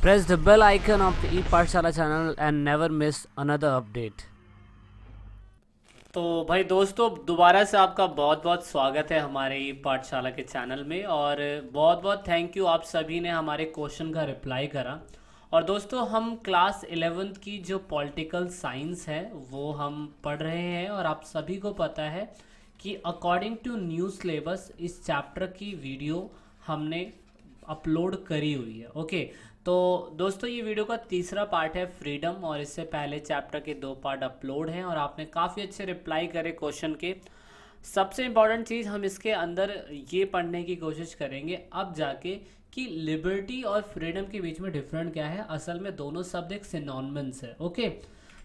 Press the bell icon of the ePathshala channel and never miss another update. तो भाई दोस्तों दोबारा से आपका बहुत बहुत स्वागत है हमारे ई पाठशाला के चैनल में। और बहुत बहुत थैंक यू, आप सभी ने हमारे क्वेश्चन का रिप्लाई करा। और दोस्तों हम क्लास 11th की जो पॉलिटिकल साइंस है वो हम पढ़ रहे हैं, और आप सभी को पता है कि अकॉर्डिंग टू न्यू सिलेबस इस चैप्टर की वीडियो हमने अपलोड करी हुई है। ओके, तो दोस्तों ये वीडियो का तीसरा पार्ट है फ्रीडम, और इससे पहले चैप्टर के 2 पार्ट अपलोड हैं और आपने काफ़ी अच्छे रिप्लाई करे क्वेश्चन के। सबसे इम्पॉर्टेंट चीज़ हम इसके अंदर ये पढ़ने की कोशिश करेंगे अब जाके कि लिबर्टी और फ्रीडम के बीच में डिफरेंट क्या है। असल में दोनों शब्द एक सिनोनिम्स है। ओके,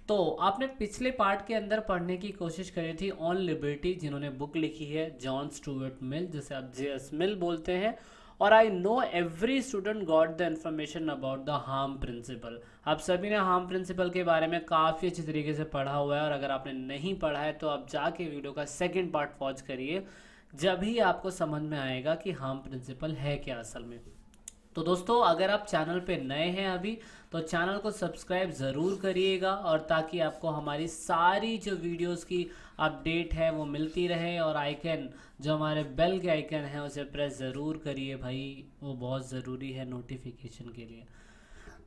तो आपने पिछले पार्ट के अंदर पढ़ने की कोशिश करी थी ऑन लिबर्टी, जिन्होंने बुक लिखी है जॉन स्टुअर्ट मिल, जिसे आप JS मिल बोलते हैं। और I know every student got the information about the harm principal. आप सभी ने हार्म प्रिंसिपल के बारे में काफ़ी अच्छी तरीके से पढ़ा हुआ है, और अगर आपने नहीं पढ़ा है तो आप जाके वीडियो का सेकंड पार्ट वॉच करिए, जब ही आपको समझ में आएगा कि हार्म प्रिंसिपल है क्या असल में। तो दोस्तों अगर आप चैनल पे नए हैं अभी, तो चैनल को सब्सक्राइब ज़रूर करिएगा, और ताकि आपको हमारी सारी जो वीडियोस की अपडेट है वो मिलती रहे। और आइकन जो हमारे बेल के आइकन है उसे प्रेस ज़रूर करिए भाई, वो बहुत ज़रूरी है नोटिफिकेशन के लिए।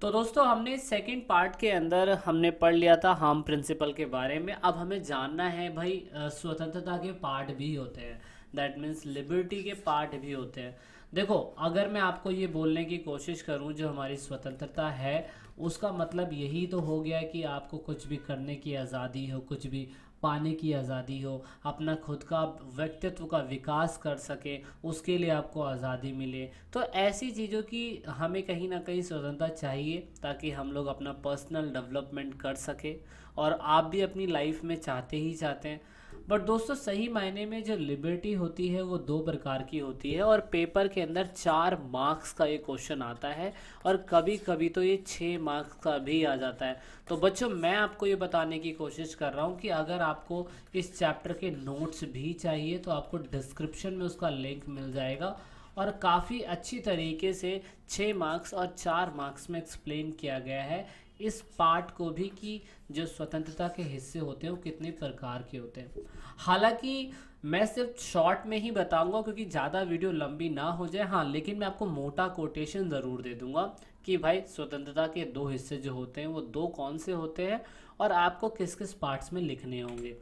तो दोस्तों हमने सेकंड पार्ट के अंदर हमने पढ़ लिया था हार्म प्रिंसिपल के बारे में। अब हमें जानना है भाई स्वतंत्रता के पार्ट भी होते हैं, दैट मीन्स लिबर्टी के पार्ट भी होते हैं। देखो, अगर मैं आपको ये बोलने की कोशिश करूं जो हमारी स्वतंत्रता है, उसका मतलब यही तो हो गया कि आपको कुछ भी करने की आज़ादी हो, कुछ भी पाने की आज़ादी हो, अपना खुद का व्यक्तित्व का विकास कर सके, उसके लिए आपको आज़ादी मिले। तो ऐसी चीज़ों की हमें कहीं ना कहीं स्वतंत्रता चाहिए, ताकि हम लोग अपना पर्सनल डेवलपमेंट कर सके, और आप भी अपनी लाइफ में चाहते ही चाहते हैं। बट दोस्तों सही मायने में जो लिबर्टी होती है वो 2 प्रकार की होती है, और पेपर के अंदर 4 मार्क्स का ये क्वेश्चन आता है, और कभी कभी तो ये 6 मार्क्स का भी आ जाता है। तो बच्चों मैं आपको ये बताने की कोशिश कर रहा हूँ कि अगर आपको इस चैप्टर के नोट्स भी चाहिए तो आपको डिस्क्रिप्शन में उसका लिंक मिल जाएगा, और काफ़ी अच्छी तरीके से 6 मार्क्स और 4 मार्क्स में एक्सप्लेन किया गया है इस पार्ट को भी, कि जो स्वतंत्रता के हिस्से होते हैं वो कितने प्रकार के होते हैं। हालांकि मैं सिर्फ शॉर्ट में ही बताऊंगा क्योंकि ज़्यादा वीडियो लंबी ना हो जाए। हाँ, लेकिन मैं आपको मोटा कोटेशन ज़रूर दे दूंगा कि भाई स्वतंत्रता के 2 हिस्से जो होते हैं वो 2 कौन से होते हैं, और आपको किस किस पार्ट्स में लिखने होंगे।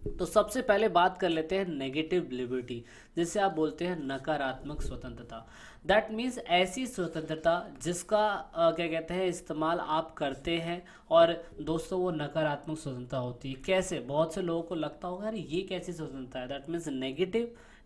तो सबसे पहले बात कर लेते हैं नेगेटिव लिबर्टी, जिसे आप बोलते हैं नकारात्मक स्वतंत्रता। दैट मीन्स ऐसी स्वतंत्रता जिसका क्या कहते हैं इस्तेमाल आप करते हैं, और दोस्तों वो नकारात्मक स्वतंत्रता होती है। कैसे? बहुत से लोगों को लगता होगा अरे ये कैसी स्वतंत्रता है, दैट मीन्स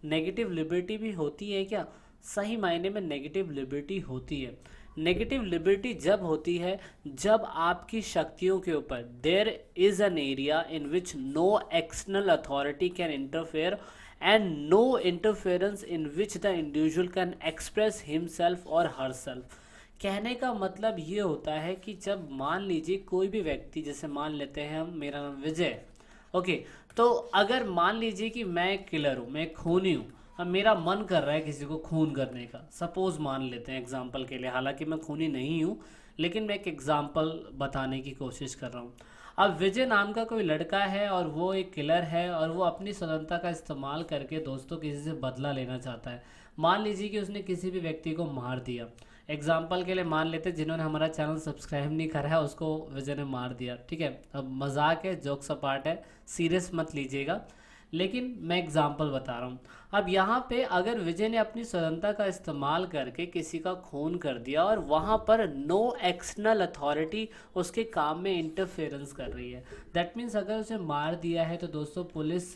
नेगेटिव लिबर्टी भी होती है क्या? सही मायने में नेगेटिव लिबर्टी होती है। नेगेटिव लिबर्टी जब होती है जब आपकी शक्तियों के ऊपर there is an area in which no external authority can interfere and no interference in which the individual can express himself और हरसेल्फ। कहने का मतलब ये होता है कि जब मान लीजिए कोई भी व्यक्ति, जैसे मान लेते हैं हम, मेरा नाम विजय है। ओके, तो अगर मान लीजिए कि मैं एक किलर हूँ, मैं एक खूनी हूँ, अब मेरा मन कर रहा है किसी को खून करने का, सपोज मान लेते हैं एग्जांपल के लिए, हालांकि मैं खूनी नहीं हूँ, लेकिन मैं एक एग्जांपल बताने की कोशिश कर रहा हूँ। अब विजय नाम का कोई लड़का है और वो एक किलर है, और वो अपनी स्वतंत्रता का इस्तेमाल करके दोस्तों किसी से बदला लेना चाहता है। मान लीजिए कि उसने किसी भी व्यक्ति को मार दिया। एग्जाम्पल के लिए मान लेते हैं जिन्होंने हमारा चैनल सब्सक्राइब नहीं करा है उसको विजय ने मार दिया, ठीक है। अब मजाक है, जोक्स अपार्ट है, सीरियस मत लीजिएगा, लेकिन मैं एग्जाम्पल बता रहा हूँ। अब यहाँ पे अगर विजय ने अपनी स्वतंत्रता का इस्तेमाल करके किसी का खून कर दिया, और वहाँ पर नो एक्सटर्नल अथॉरिटी उसके काम में इंटरफेरेंस कर रही है, दैट मीन्स अगर उसे मार दिया है तो दोस्तों पुलिस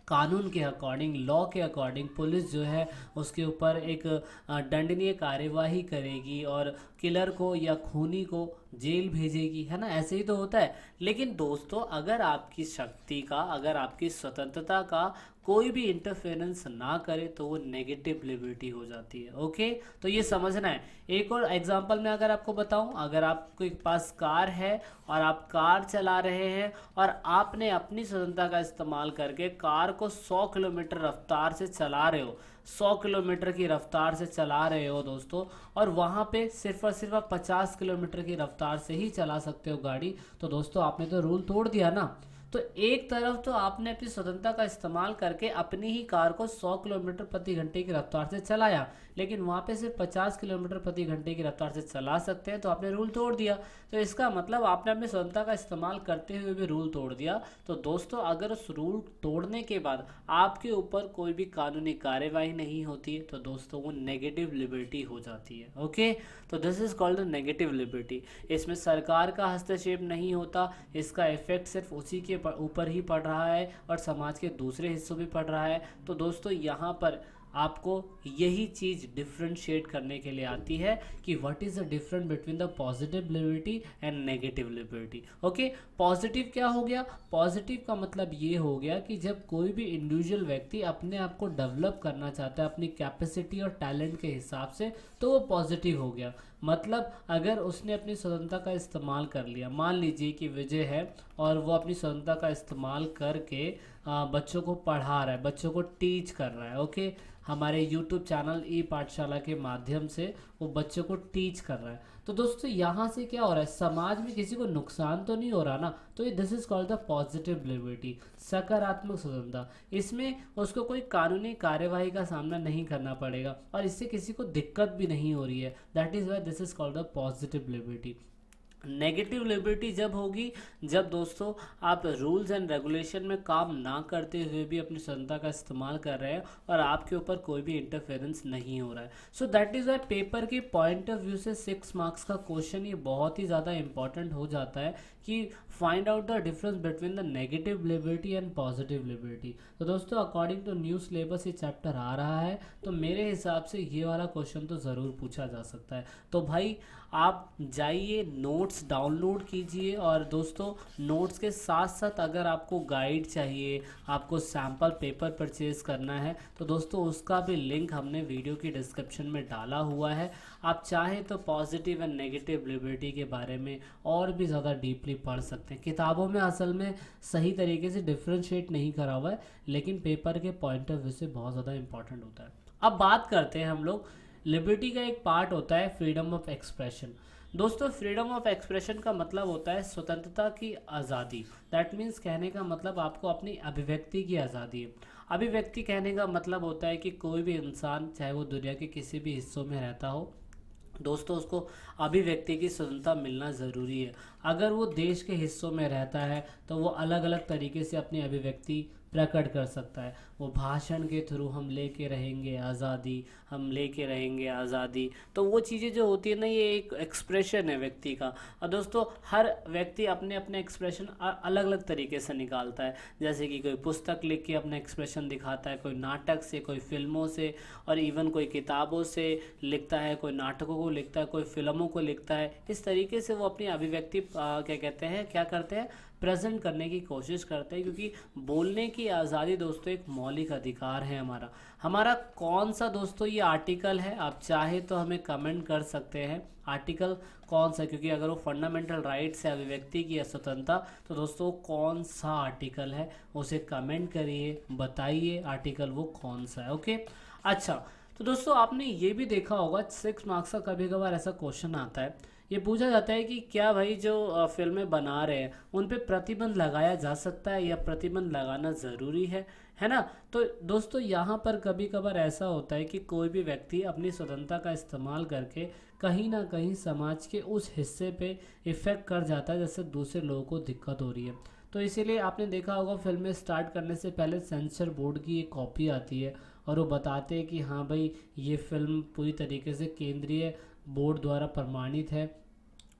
कानून के अकॉर्डिंग, लॉ के अकॉर्डिंग पुलिस जो है उसके ऊपर एक दंडनीय कार्यवाही करेगी, और किलर को या खूनी को जेल भेजेगी, है ना। ऐसे ही तो होता है। लेकिन दोस्तों अगर आपकी शक्ति का, अगर आपकी स्वतंत्रता का कोई भी इंटरफेरेंस ना करे तो वो नेगेटिव लिबर्टी हो जाती है। ओके, तो ये समझना है। एक और एग्जांपल में अगर आपको बताऊं, अगर आपके पास कार है और आप कार चला रहे हैं, और आपने अपनी स्वतंत्रता का इस्तेमाल करके कार को 100 किलोमीटर रफ्तार से चला रहे हो, 100 किलोमीटर की रफ्तार से चला रहे हो दोस्तों, और वहाँ पे सिर्फ और सिर्फ आप 50 किलोमीटर की रफ्तार से ही चला सकते हो गाड़ी, तो दोस्तों आपने तो रूल तोड़ दिया ना। तो एक तरफ तो आपने अपनी स्वतंत्रता का इस्तेमाल करके अपनी ही कार को 100 किलोमीटर प्रति घंटे की रफ्तार से चलाया, लेकिन वहाँ पे सिर्फ 50 किलोमीटर प्रति घंटे की रफ्तार से चला सकते हैं, तो आपने रूल तोड़ दिया। तो इसका मतलब आपने अपनी स्वतंत्रता का इस्तेमाल करते हुए भी रूल तोड़ दिया। तो दोस्तों अगर उस रूल तोड़ने के बाद आपके ऊपर कोई भी कानूनी कार्यवाही नहीं होती है, तो दोस्तों वो नेगेटिव लिबर्टी हो जाती है। ओके, तो this is called the negative liberty. इसमें सरकार का हस्तक्षेप नहीं होता, इसका इफेक्ट सिर्फ उसी के ऊपर ही पड़ रहा है और समाज के दूसरे हिस्सों भी पड़ रहा है। तो दोस्तों यहाँ पर आपको यही चीज़ डिफ्रेंशिएट करने के लिए आती है कि what is the difference between the positive liberty and negative liberty. Okay, positive क्या हो गया? पॉजिटिव का मतलब ये हो गया कि जब कोई भी इंडिविजुअल व्यक्ति अपने आप को डेवलप करना चाहता है अपनी कैपेसिटी और टैलेंट के हिसाब से, तो वो पॉजिटिव हो गया। मतलब अगर उसने अपनी स्वतंत्रता का इस्तेमाल कर लिया, मान लीजिए कि विजय है और वो अपनी स्वतंत्रता का इस्तेमाल करके बच्चों को पढ़ा रहा है, बच्चों को टीच कर रहा है। ओके, हमारे YouTube चैनल ई पाठशाला के माध्यम से वो बच्चों को टीच कर रहा है। तो दोस्तों यहाँ से क्या हो रहा है, समाज में किसी को नुकसान तो नहीं हो रहा ना, तो ये this is called the positive liberty, सकारात्मक स्वतंत्रता। इसमें उसको कोई कानूनी कार्यवाही का सामना नहीं करना पड़ेगा और इससे किसी को दिक्कत भी नहीं हो रही है। That is why this is called the positive liberty. Negative liberty जब होगी जब दोस्तों आप रूल्स एंड रेगुलेशन में काम ना करते हुए भी अपनी स्वतंत्रता का इस्तेमाल कर रहे हैं और आपके ऊपर कोई भी इंटरफेरेंस नहीं हो रहा है। So that is why paper के पॉइंट ऑफ व्यू से 6 मार्क्स का क्वेश्चन ये बहुत ही ज़्यादा इंपॉर्टेंट हो जाता है कि find out the difference between the negative liberty and positive liberty. तो दोस्तों अकॉर्डिंग टू न्यू सिलेबस ये चैप्टर आ रहा है, तो मेरे हिसाब से ये वाला क्वेश्चन तो ज़रूर पूछा जा सकता है। तो भाई आप जाइए, नोट्स डाउनलोड कीजिए, और दोस्तों नोट्स के साथ साथ अगर आपको गाइड चाहिए, आपको सैम्पल पेपर परचेज़ करना है, तो दोस्तों उसका भी लिंक हमने वीडियो की डिस्क्रिप्शन में डाला हुआ है। आप चाहें तो पॉजिटिव एंड नेगेटिव लिबर्टी के बारे में और भी ज़्यादा डीपली पढ़ सकते हैं। किताबों में असल में सही तरीके से डिफ्रेंशिएट नहीं करा हुआ है, लेकिन पेपर के पॉइंट ऑफ व्यू से बहुत ज़्यादा इंपॉर्टेंट होता है। अब बात करते हैं हम लोग, लिबर्टी का एक पार्ट होता है फ्रीडम ऑफ एक्सप्रेशन। दोस्तों फ्रीडम ऑफ एक्सप्रेशन का मतलब होता है स्वतंत्रता की आज़ादी। दैट मीन्स कहने का मतलब आपको अपनी अभिव्यक्ति की आज़ादी है। अभिव्यक्ति कहने का मतलब होता है कि कोई भी इंसान चाहे वो दुनिया के किसी भी हिस्सों में रहता हो, दोस्तों उसको अभिव्यक्ति की स्वतंत्रता मिलना ज़रूरी है। अगर वो देश के हिस्सों में रहता है तो वो अलग अलग तरीके से अपनी अभिव्यक्ति प्रकट कर सकता है। वो भाषण के थ्रू हम लेके रहेंगे आज़ादी, हम लेके रहेंगे आज़ादी, तो वो चीज़ें जो होती है ना, ये एक एक्सप्रेशन है व्यक्ति का। और दोस्तों हर व्यक्ति अपने अपने एक्सप्रेशन अलग अलग तरीके से निकालता है। जैसे कि कोई पुस्तक लिख के अपना एक्सप्रेशन दिखाता है, कोई नाटक से, कोई फिल्मों से, और इवन कोई किताबों से लिखता है, कोई नाटकों को लिखता है, कोई फिल्मों को लिखता है। इस तरीके से वो अपनी अभिव्यक्ति क्या कहते हैं, क्या करते हैं, प्रेजेंट करने की कोशिश करते हैं। क्योंकि बोलने की आज़ादी दोस्तों एक मौलिक अधिकार है हमारा। हमारा कौन सा दोस्तों ये आर्टिकल है, आप चाहे तो हमें कमेंट कर सकते हैं आर्टिकल कौन सा, क्योंकि अगर वो फंडामेंटल राइट्स है, अभिव्यक्ति की स्वतंत्रता, तो दोस्तों कौन सा आर्टिकल है उसे कमेंट करिए, बताइए आर्टिकल वो कौन सा है। ओके, अच्छा तो दोस्तों आपने ये भी देखा होगा 6 मार्क्स का कभी कभार ऐसा क्वेश्चन आता है, ये पूछा जाता है कि क्या भाई जो फिल्में बना रहे हैं उन पे प्रतिबंध लगाया जा सकता है या प्रतिबंध लगाना ज़रूरी है ना। तो दोस्तों यहाँ पर कभी कभार ऐसा होता है कि कोई भी व्यक्ति अपनी स्वतंत्रता का इस्तेमाल करके कहीं ना कहीं समाज के उस हिस्से पे इफ़ेक्ट कर जाता है जैसे दूसरे लोगों को दिक्कत हो रही है। तो इसीलिए आपने देखा होगा फिल्में स्टार्ट करने से पहले सेंसर बोर्ड की एक कॉपी आती है और वो बताते हैं कि हाँ भाई ये फिल्म पूरी तरीके से केंद्रीय बोर्ड द्वारा प्रमाणित है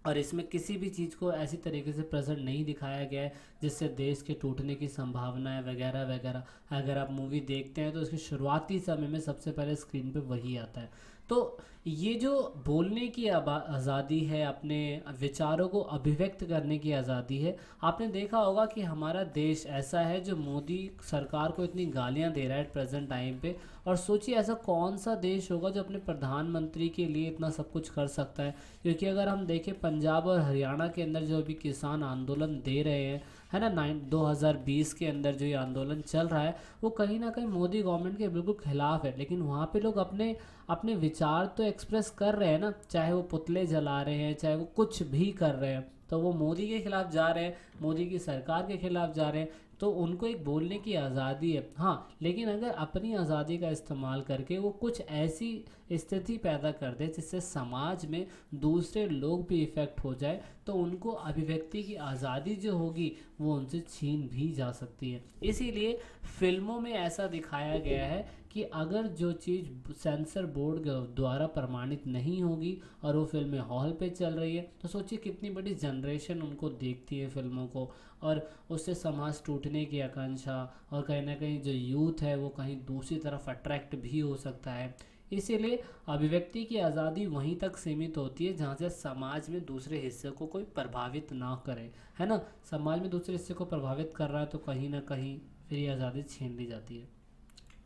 और इसमें किसी भी चीज़ को ऐसी तरीके से प्रेजेंट नहीं दिखाया गया है जिससे देश के टूटने की संभावना है वगैरह वगैरह। अगर आप मूवी देखते हैं तो इसके शुरुआती समय में सबसे पहले स्क्रीन पे वही आता है। तो ये जो बोलने की आज़ादी है, अपने विचारों को अभिव्यक्त करने की आज़ादी है, आपने देखा होगा कि हमारा देश ऐसा है जो मोदी सरकार को इतनी गालियां दे रहा है प्रेजेंट टाइम पे। और सोचिए ऐसा कौन सा देश होगा जो अपने प्रधानमंत्री के लिए इतना सब कुछ कर सकता है। क्योंकि अगर हम देखें पंजाब और हरियाणा के अंदर जो अभी किसान आंदोलन दे रहे हैं, है ना, 2020 के अंदर जो ये आंदोलन चल रहा है, वो कहीं ना कहीं मोदी गवर्नमेंट के बिल्कुल खिलाफ है। लेकिन वहाँ पे लोग अपने अपने विचार तो एक्सप्रेस कर रहे हैं ना, चाहे वो पुतले जला रहे हैं, चाहे वो कुछ भी कर रहे हैं, तो वो मोदी के खिलाफ जा रहे हैं, मोदी की सरकार के खिलाफ जा रहे हैं, तो उनको एक बोलने की आज़ादी है। हाँ, लेकिन अगर अपनी आज़ादी का इस्तेमाल करके वो कुछ ऐसी स्थिति पैदा कर दे जिससे समाज में दूसरे लोग भी इफ़ेक्ट हो जाए, तो उनको अभिव्यक्ति की आज़ादी जो होगी वो उनसे छीन भी जा सकती है। इसीलिए फिल्मों में ऐसा दिखाया गया है कि अगर जो चीज़ सेंसर बोर्ड द्वारा प्रमाणित नहीं होगी और वो फिल्में हॉल पे चल रही है, तो सोचिए कितनी बड़ी जनरेशन उनको देखती है फिल्मों को, और उससे समाज टूटने की आकांक्षा, और कहीं ना कहीं जो यूथ है वो कहीं दूसरी तरफ अट्रैक्ट भी हो सकता है। इसीलिए अभिव्यक्ति की आज़ादी वहीं तक सीमित होती है जहाँ से समाज में दूसरे हिस्से को कोई प्रभावित ना करे, है ना। समाज में दूसरे हिस्से को प्रभावित कर रहा है तो कहीं ना कहीं फिर ये आज़ादी छीन ली जाती है।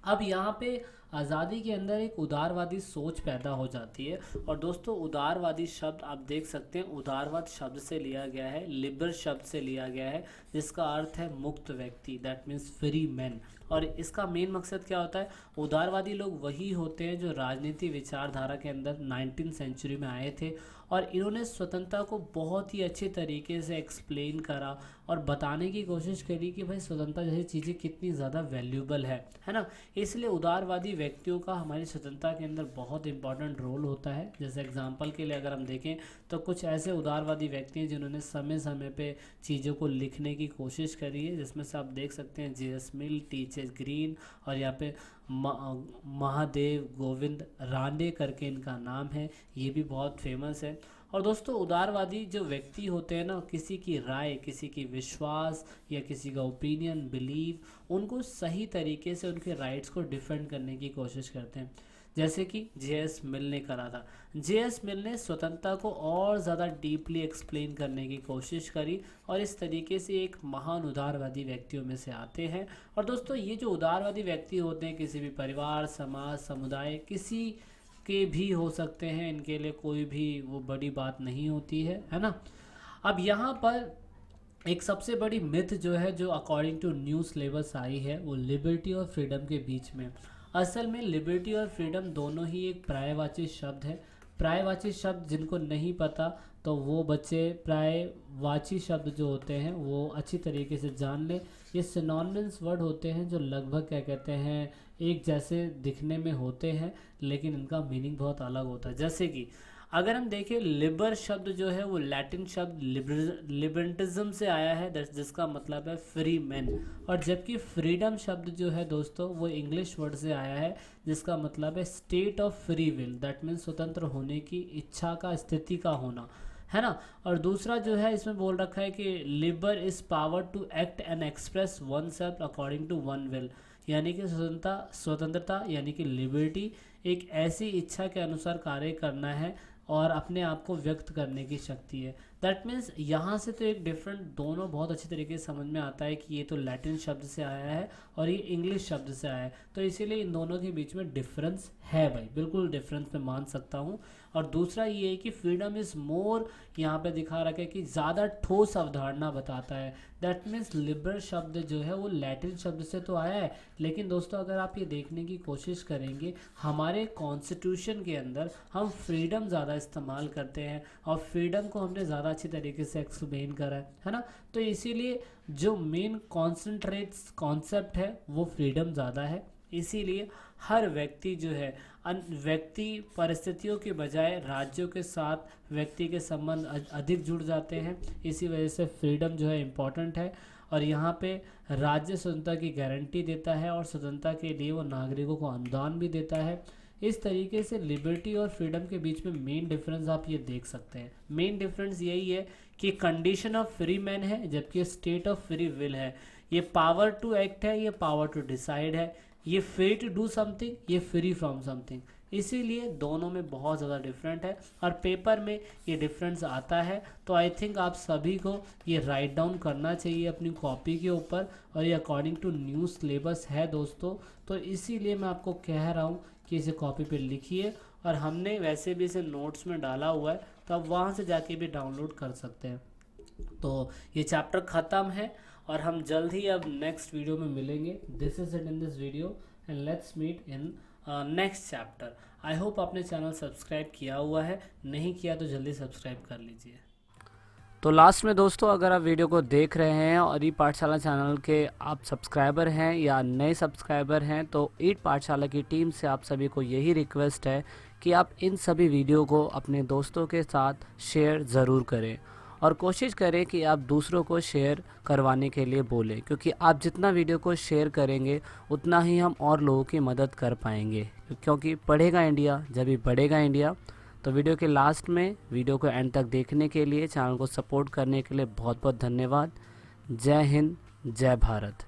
अब यहाँ पे आज़ादी के अंदर एक उदारवादी सोच पैदा हो जाती है। और दोस्तों उदारवादी शब्द आप देख सकते हैं, उदारवाद शब्द से लिया गया है, लिबर शब्द से लिया गया है, जिसका अर्थ है मुक्त व्यक्ति, दैट मीन्स फ्री मैन। और इसका मेन मकसद क्या होता है, उदारवादी लोग वही होते हैं जो राजनीति विचारधारा के अंदर 19वीं सेंचुरी में आए थे, और इन्होंने स्वतंत्रता को बहुत ही अच्छे तरीके से एक्सप्लेन करा और बताने की कोशिश करी कि भाई स्वतंत्रता जैसी चीज़ें कितनी ज़्यादा वैल्यूबल है ना। इसलिए उदारवादी व्यक्तियों का हमारी स्वतंत्रता के अंदर बहुत इंपॉर्टेंट रोल होता है। जैसे एग्जांपल के लिए अगर हम देखें तो कुछ ऐसे उदारवादी व्यक्ति हैं जिन्होंने समय समय पे चीज़ों को लिखने की कोशिश करी है, जिसमें से आप देख सकते हैं J.S. मिल, T.H. ग्रीन, और यहाँ पे महादेव गोविंद रांडे करके इनका नाम है, ये भी बहुत फेमस है। और दोस्तों उदारवादी जो व्यक्ति होते हैं ना, किसी की राय, किसी की विश्वास या किसी का ओपिनियन, बिलीव, उनको सही तरीके से उनके राइट्स को डिफेंड करने की कोशिश करते हैं, जैसे कि J.S. मिल ने करा था। J.S. मिल ने स्वतंत्रता को और ज़्यादा डीपली एक्सप्लेन करने की कोशिश करी, और इस तरीके से एक महान उदारवादी व्यक्तियों में से आते हैं। और दोस्तों ये जो उदारवादी व्यक्ति होते हैं किसी भी परिवार, समाज, समुदाय, किसी के भी हो सकते हैं, इनके लिए कोई भी वो बड़ी बात नहीं होती है ना। अब यहाँ पर एक सबसे बड़ी मिथ जो है, जो अकॉर्डिंग टू न्यू सिलेबस आई है, वो लिबर्टी और फ्रीडम के बीच में। असल में लिबर्टी और फ्रीडम दोनों ही एक पर्यायवाची शब्द है। पर्यायवाची शब्द जिनको नहीं पता तो वो बच्चे पर्यायवाची शब्द जो होते हैं वो अच्छी तरीके से जान ले। ये सिनोनिम्स वर्ड होते हैं जो लगभग क्या कहते हैं, एक जैसे दिखने में होते हैं, लेकिन इनका मीनिंग बहुत अलग होता है। जैसे कि अगर हम देखें, लिबर शब्द जो है वो लैटिन शब्द लिबर्टिज्म से आया है, जिसका मतलब है फ्री मैन। और जबकि फ्रीडम शब्द जो है दोस्तों वो इंग्लिश वर्ड से आया है, जिसका मतलब है state of free will, that means स्वतंत्र होने की इच्छा का, स्थिति का होना, है ना। और दूसरा जो है इसमें बोल रखा है कि liberty is power to act and express oneself according to one will, यानी कि स्वतंत्रता यानी कि लिबर्टी एक ऐसी इच्छा के अनुसार कार्य करना है और अपने आप को व्यक्त करने की शक्ति है। दैट मीन्स यहाँ से तो एक डिफरेंट, दोनों बहुत अच्छी तरीके से समझ में आता है कि ये तो लैटिन शब्द से आया है और ये इंग्लिश शब्द से आया है, तो इसीलिए इन दोनों के बीच में डिफरेंस है भाई, बिल्कुल डिफरेंस मैं मान सकता हूँ। और दूसरा ये है कि फ्रीडम इज़ मोर, यहाँ पे दिखा रखा है कि ज़्यादा ठोस अवधारणा बताता है। दैट मीन्स लिबरल शब्द जो है वो लैटिन शब्द से तो आया है, लेकिन दोस्तों अगर आप ये देखने की कोशिश करेंगे, हमारे कॉन्स्टिट्यूशन के अंदर हम फ्रीडम ज़्यादा इस्तेमाल करते हैं और फ्रीडम को हमने ज़्यादा अच्छी तरीके से एक्सप्लेन करा है ना। तो इसीलिए जो मेन कॉन्सेंट्रेट्स कॉन्सेप्ट है वो फ्रीडम ज़्यादा है। इसीलिए हर व्यक्ति जो है, व्यक्ति परिस्थितियों के बजाय राज्यों के साथ व्यक्ति के संबंध अधिक जुड़ जाते हैं। इसी वजह से फ्रीडम जो है इम्पॉर्टेंट है, और यहाँ पे राज्य स्वतंत्रता की गारंटी देता है और स्वतंत्रता के लिए वो नागरिकों को अनुदान भी देता है। इस तरीके से लिबर्टी और फ्रीडम के बीच में मेन डिफरेंस आप ये देख सकते हैं। मेन डिफरेंस यही है कि कंडीशन ऑफ फ्री मैन है, जबकि स्टेट ऑफ फ्री विल है। ये पावर टू एक्ट है, ये पावर टू डिसाइड है। ये फ्री टू डू समथिंग, ये फ्री फ्रॉम समथिंग। इसीलिए दोनों में बहुत ज़्यादा डिफरेंट है और पेपर में ये डिफरेंस आता है। तो आई थिंक आप सभी को ये राइट डाउन करना चाहिए अपनी कॉपी के ऊपर, और ये अकॉर्डिंग टू न्यू सिलेबस है दोस्तों। तो इसीलिए मैं आपको कह रहा हूँ कि इसे कॉपी पे लिखिए, और हमने वैसे भी इसे नोट्स में डाला हुआ है, तो आप वहाँ से जाके भी डाउनलोड कर सकते हैं। तो ये चैप्टर ख़त्म है और हम जल्द ही अब नेक्स्ट वीडियो में मिलेंगे। This is it in this video and let's meet in next chapter. I hope आपने चैनल सब्सक्राइब किया हुआ है, नहीं किया तो जल्दी सब्सक्राइब कर लीजिए। तो लास्ट में दोस्तों, अगर आप वीडियो को देख रहे हैं और ई पाठशाला चैनल के आप सब्सक्राइबर हैं या नए सब्सक्राइबर हैं, तो ई पाठशाला की टीम से आप सभी को यही रिक्वेस्ट है कि आप इन सभी वीडियो को अपने दोस्तों के साथ शेयर ज़रूर करें, और कोशिश करें कि आप दूसरों को शेयर करवाने के लिए बोलें, क्योंकि आप जितना वीडियो को शेयर करेंगे उतना ही हम और लोगों की मदद कर पाएंगे, क्योंकि पढ़ेगा इंडिया जब भी बढ़ेगा इंडिया। तो वीडियो के लास्ट में वीडियो को एंड तक देखने के लिए, चैनल को सपोर्ट करने के लिए बहुत बहुत धन्यवाद। जय हिंद, जय भारत।